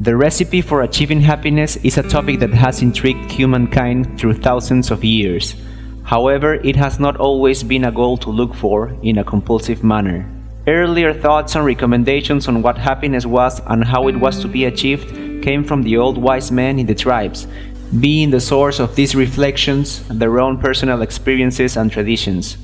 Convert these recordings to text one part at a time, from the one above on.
The recipe for achieving happiness is a topic that has intrigued humankind through thousands of years. However, it has not always been a goal to look for in a compulsive manner. Earlier thoughts and recommendations on what happiness was and how it was to be achieved came from the old wise men in the tribes, being the source of these reflections their own personal experiences and traditions.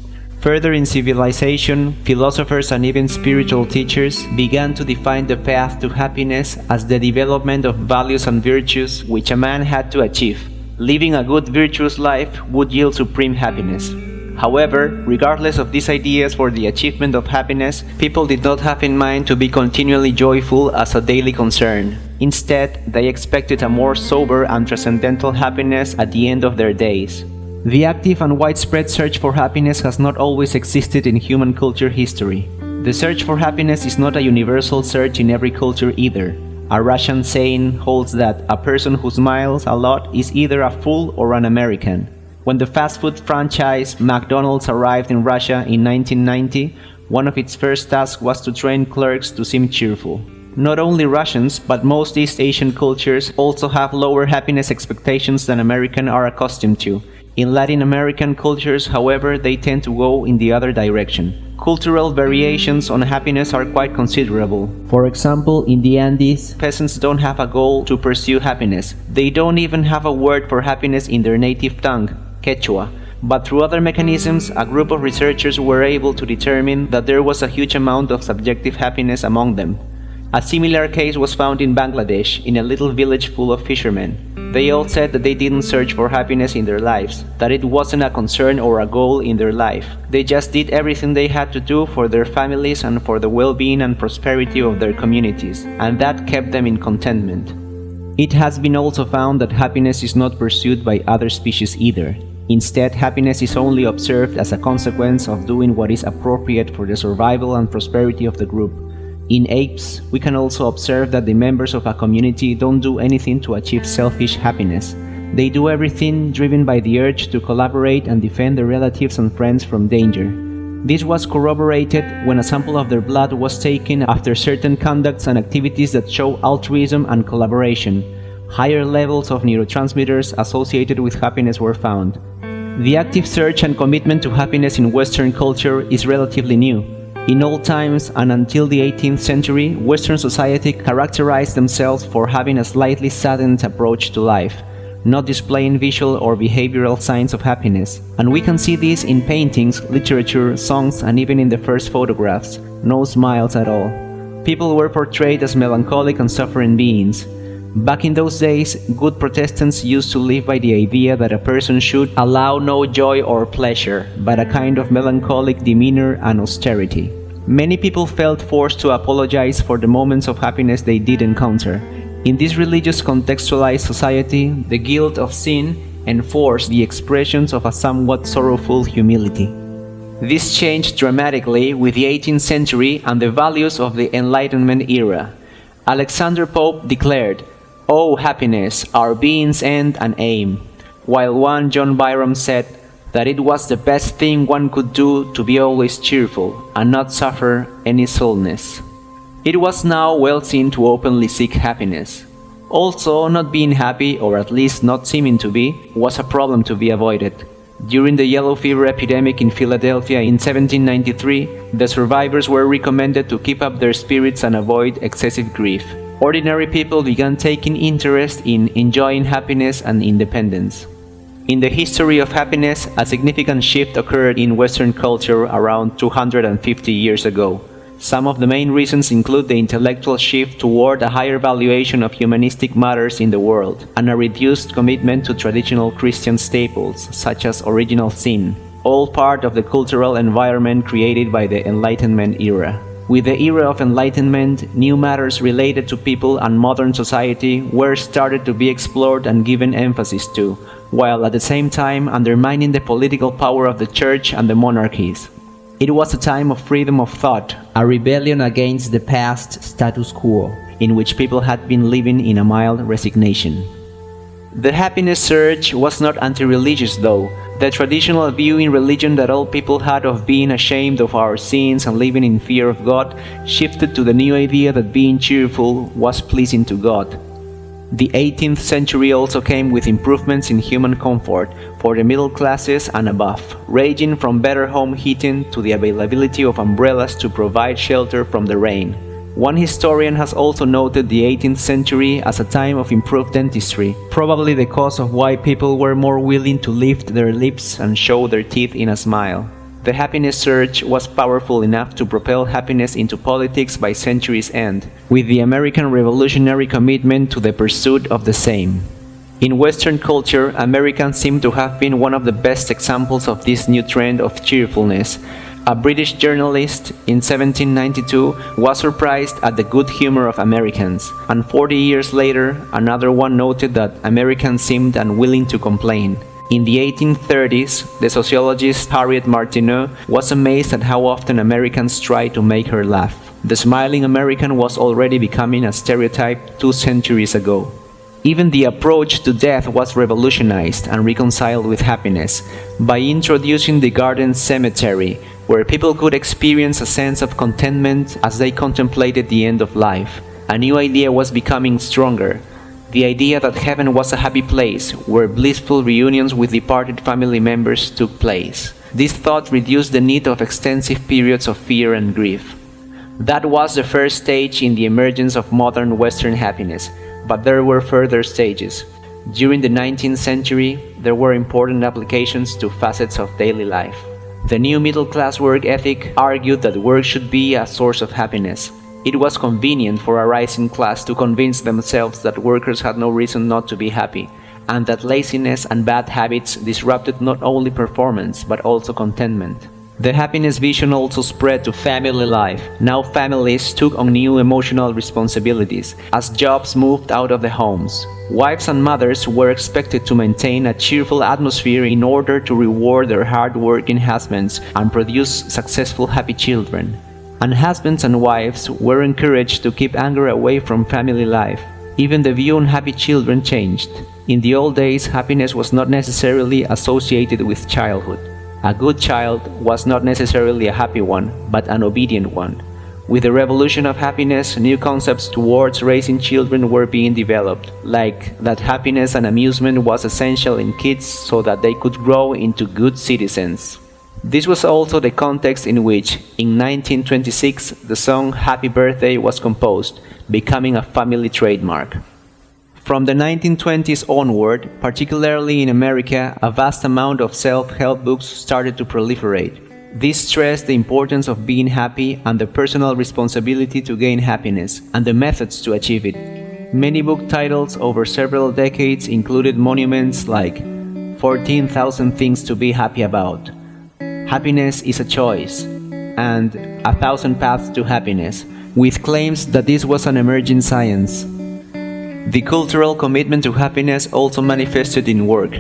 Further in civilization, philosophers and even spiritual teachers began to define the path to happiness as the development of values and virtues which a man had to achieve. Living a good virtuous life would yield supreme happiness. However, regardless of these ideas for the achievement of happiness, people did not have in mind to be continually joyful as a daily concern. Instead, they expected a more sober and transcendental happiness at the end of their days. The active and widespread search for happiness has not always existed in human culture history. The search for happiness is not a universal search in every culture either. A Russian saying holds that a person who smiles a lot is either a fool or an American. When the fast food franchise McDonald's arrived in Russia in 1990, one of its first tasks was to train clerks to seem cheerful. Not only Russians, but most East Asian cultures also have lower happiness expectations than Americans are accustomed to. In Latin American cultures, however, they tend to go in the other direction. Cultural variations on happiness are quite considerable. For example, in the Andes, peasants don't have a goal to pursue happiness. They don't even have a word for happiness in their native tongue, Quechua. But through other mechanisms, a group of researchers were able to determine that there was a huge amount of subjective happiness among them. A similar case was found in Bangladesh, in a little village full of fishermen. They all said that they didn't search for happiness in their lives, that it wasn't a concern or a goal in their life. They just did everything they had to do for their families and for the well-being and prosperity of their communities, and that kept them in contentment. It has been also found that happiness is not pursued by other species either. Instead, happiness is only observed as a consequence of doing what is appropriate for the survival and prosperity of the group. In apes, we can also observe that the members of a community don't do anything to achieve selfish happiness. They do everything driven by the urge to collaborate and defend their relatives and friends from danger. This was corroborated when a sample of their blood was taken after certain conducts and activities that show altruism and collaboration. Higher levels of neurotransmitters associated with happiness were found. The active search and commitment to happiness in Western culture is relatively new. In old times and until the 18th century, Western society characterized themselves for having a slightly saddened approach to life, not displaying visual or behavioral signs of happiness. And we can see this in paintings, literature, songs, and even in the first photographs. No smiles at all. People were portrayed as melancholic and suffering beings. Back in those days, good Protestants used to live by the idea that a person should allow no joy or pleasure, but a kind of melancholic demeanor and austerity. Many people felt forced to apologize for the moments of happiness they did encounter. In this religious contextualized society, the guilt of sin enforced the expressions of a somewhat sorrowful humility. This changed dramatically with the 18th century and the values of the Enlightenment era. Alexander Pope declared, "O happiness, our being's end and aim," while one John Byrom said that it was the best thing one could do to be always cheerful and not suffer any dullness. It was now well seen to openly seek happiness. Also, not being happy, or at least not seeming to be, was a problem to be avoided. During the yellow fever epidemic in Philadelphia in 1793, the survivors were recommended to keep up their spirits and avoid excessive grief. Ordinary people began taking interest in enjoying happiness and independence. In the history of happiness, a significant shift occurred in Western culture around 250 years ago. Some of the main reasons include the intellectual shift toward a higher valuation of humanistic matters in the world, and a reduced commitment to traditional Christian staples, such as original sin, all part of the cultural environment created by the Enlightenment era. With the era of enlightenment, new matters related to people and modern society were started to be explored and given emphasis to, while at the same time undermining the political power of the church and the monarchies. It was a time of freedom of thought, a rebellion against the past status quo, in which people had been living in a mild resignation. The happiness search was not anti-religious though. The traditional view in religion that all people had of being ashamed of our sins and living in fear of God shifted to the new idea that being cheerful was pleasing to God. The 18th century also came with improvements in human comfort for the middle classes and above, ranging from better home heating to the availability of umbrellas to provide shelter from the rain. One historian has also noted the 18th century as a time of improved dentistry, probably the cause of why people were more willing to lift their lips and show their teeth in a smile. The happiness surge was powerful enough to propel happiness into politics by century's end, with the American revolutionary commitment to the pursuit of the same. In Western culture, Americans seem to have been one of the best examples of this new trend of cheerfulness. A British journalist in 1792 was surprised at the good humor of Americans, and 40 years later, another one noted that Americans seemed unwilling to complain. In the 1830s, the sociologist Harriet Martineau was amazed at how often Americans tried to make her laugh. The smiling American was already becoming a stereotype 2 centuries ago. Even the approach to death was revolutionized and reconciled with happiness by introducing the garden cemetery, where people could experience a sense of contentment as they contemplated the end of life. A new idea was becoming stronger. The idea that heaven was a happy place where blissful reunions with departed family members took place. This thought reduced the need of extensive periods of fear and grief. That was the first stage in the emergence of modern Western happiness, but there were further stages. During the 19th century, there were important applications to facets of daily life. The new middle-class work ethic argued that work should be a source of happiness. It was convenient for a rising class to convince themselves that workers had no reason not to be happy, and that laziness and bad habits disrupted not only performance but also contentment. The happiness vision also spread to family life. Now families took on new emotional responsibilities as jobs moved out of the homes. Wives and mothers were expected to maintain a cheerful atmosphere in order to reward their hard-working husbands and produce successful, happy children. And husbands and wives were encouraged to keep anger away from family life. Even the view on happy children changed. In the old days, happiness was not necessarily associated with childhood. A good child was not necessarily a happy one, but an obedient one. With the revolution of happiness, new concepts towards raising children were being developed, like that happiness and amusement was essential in kids so that they could grow into good citizens. This was also the context in which, in 1926, the song Happy Birthday was composed, becoming a family trademark. From the 1920s onward, particularly in America, a vast amount of self-help books started to proliferate. This stressed the importance of being happy and the personal responsibility to gain happiness, and the methods to achieve it. Many book titles over several decades included monuments like 14,000 Things to Be Happy About, Happiness is a Choice, and 1,000 Paths to Happiness, with claims that this was an emerging science. The cultural commitment to happiness also manifested in work.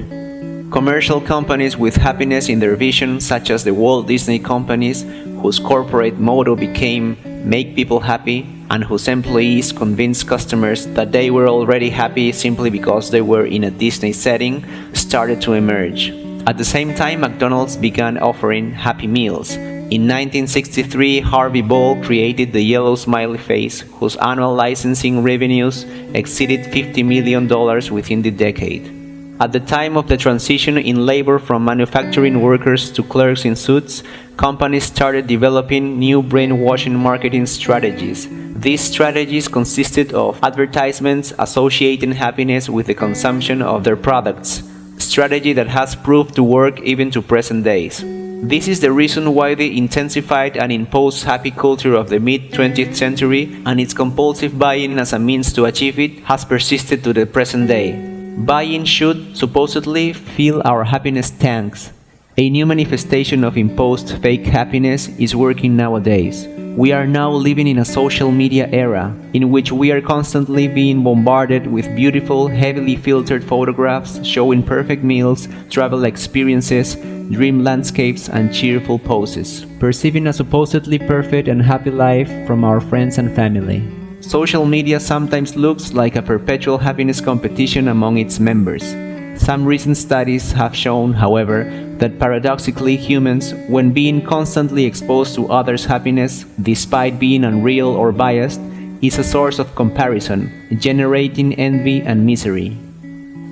Commercial companies with happiness in their vision, such as the Walt Disney Companies, whose corporate motto became "Make people happy," and whose employees convinced customers that they were already happy simply because they were in a Disney setting, started to emerge. At the same time, McDonald's began offering Happy Meals. In 1963, Harvey Ball created the yellow smiley face, whose annual licensing revenues exceeded $50 million within the decade. At the time of the transition in labor from manufacturing workers to clerks in suits, companies started developing new brainwashing marketing strategies. These strategies consisted of advertisements associating happiness with the consumption of their products, strategy that has proved to work even to present days. This is the reason why the intensified and imposed happy culture of the mid-20th century and its compulsive buying as a means to achieve it has persisted to the present day. Buying should, supposedly, fill our happiness tanks. A new manifestation of imposed fake happiness is working nowadays. We are now living in a social media era, in which we are constantly being bombarded with beautiful, heavily filtered photographs showing perfect meals, travel experiences, dream landscapes, and cheerful poses, perceiving a supposedly perfect and happy life from our friends and family. Social media sometimes looks like a perpetual happiness competition among its members. Some recent studies have shown, however, that paradoxically humans, when being constantly exposed to others' happiness, despite being unreal or biased, is a source of comparison, generating envy and misery.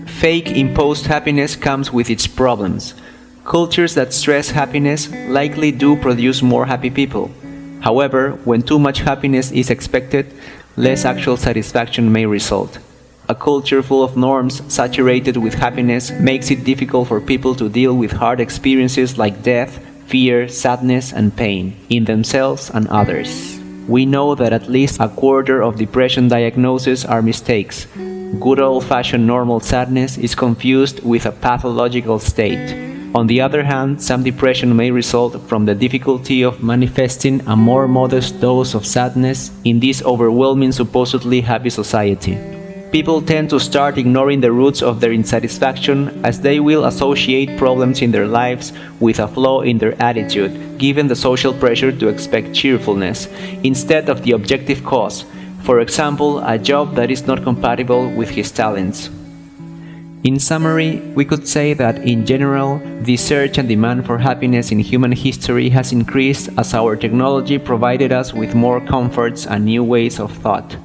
Fake imposed happiness comes with its problems. Cultures that stress happiness likely do produce more happy people. However, when too much happiness is expected, less actual satisfaction may result. A culture full of norms saturated with happiness makes it difficult for people to deal with hard experiences like death, fear, sadness, and pain, in themselves and others. We know that at least a quarter of depression diagnoses are mistakes. Good old-fashioned normal sadness is confused with a pathological state. On the other hand, some depression may result from the difficulty of manifesting a more modest dose of sadness in this overwhelming supposedly happy society. People tend to start ignoring the roots of their insatisfaction as they will associate problems in their lives with a flaw in their attitude, given the social pressure to expect cheerfulness, instead of the objective cause, for example, a job that is not compatible with his talents. In summary, we could say that in general, the search and demand for happiness in human history has increased as our technology provided us with more comforts and new ways of thought.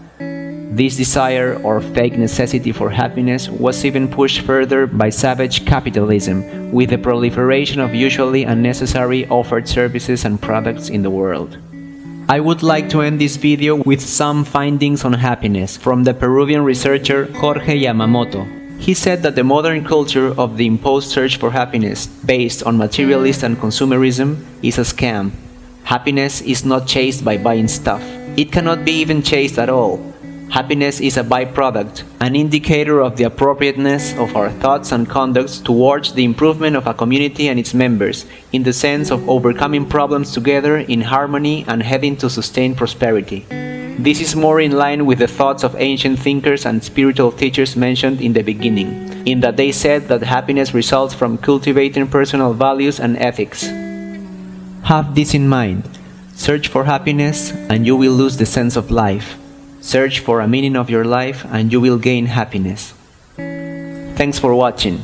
This desire or fake necessity for happiness was even pushed further by savage capitalism, with the proliferation of usually unnecessary offered services and products in the world. I would like to end this video with some findings on happiness from the Peruvian researcher Jorge Yamamoto. He said that the modern culture of the imposed search for happiness, based on materialist and consumerism, is a scam. Happiness is not chased by buying stuff. It cannot be even chased at all. Happiness is a byproduct, an indicator of the appropriateness of our thoughts and conducts towards the improvement of a community and its members, in the sense of overcoming problems together in harmony and heading to sustained prosperity. This is more in line with the thoughts of ancient thinkers and spiritual teachers mentioned in the beginning, in that they said that happiness results from cultivating personal values and ethics. Have this in mind. Search for happiness and you will lose the sense of life. Search for a meaning of your life and you will gain happiness. Thanks for watching.